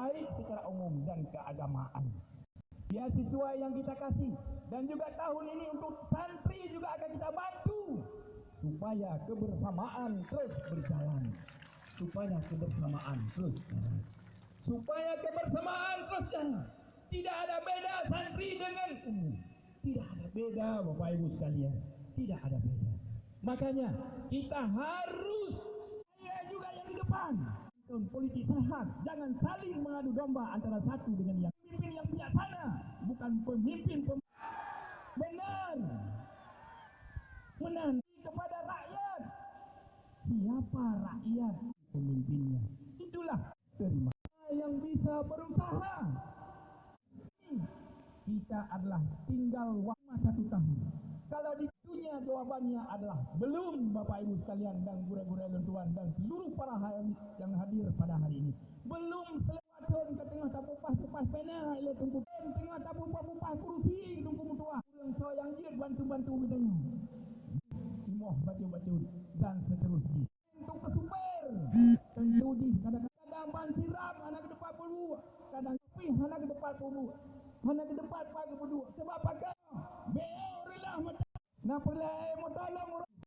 baik secara umum dan keagamaan. Beasiswa yang kita kasih dan juga tahun ini untuk santri juga akan kita bantu supaya kebersamaan terus berjalan. Tidak ada beda santri dengan umum. Tidak ada beda Bapak Ibu sekalian. Tidak ada beda. Makanya kita harus juga yang di depan. Politik sehat, jangan saling mengadu domba antara satu dengan yang pemimpin yang bijaksana, bukan pemimpin benar kepada rakyat. Siapa rakyat pemimpinnya? Itulah terima yang bisa berusaha. Kita adalah tinggal waktu 1 tahun. Kalau di dunia jawabannya adalah belum, Bapak Ibu sekalian dan guru-guru lentuan dan seluruh para yang hadir pada hari ini. Belum selewatan ke tengah tapupas pena ile tunggu tengah tapupas kursi tunggu mutua. Yang so yang dia bantu bedanya. Imoh baju dan seterusnya. Untuk kesuper tentu di kadang-kadang bansiram anak ke depan dulu, kadang pi anak ke depan dulu. Mana ke depan pagi berdua sebab pakai beorilah mata nak perlu mau tolong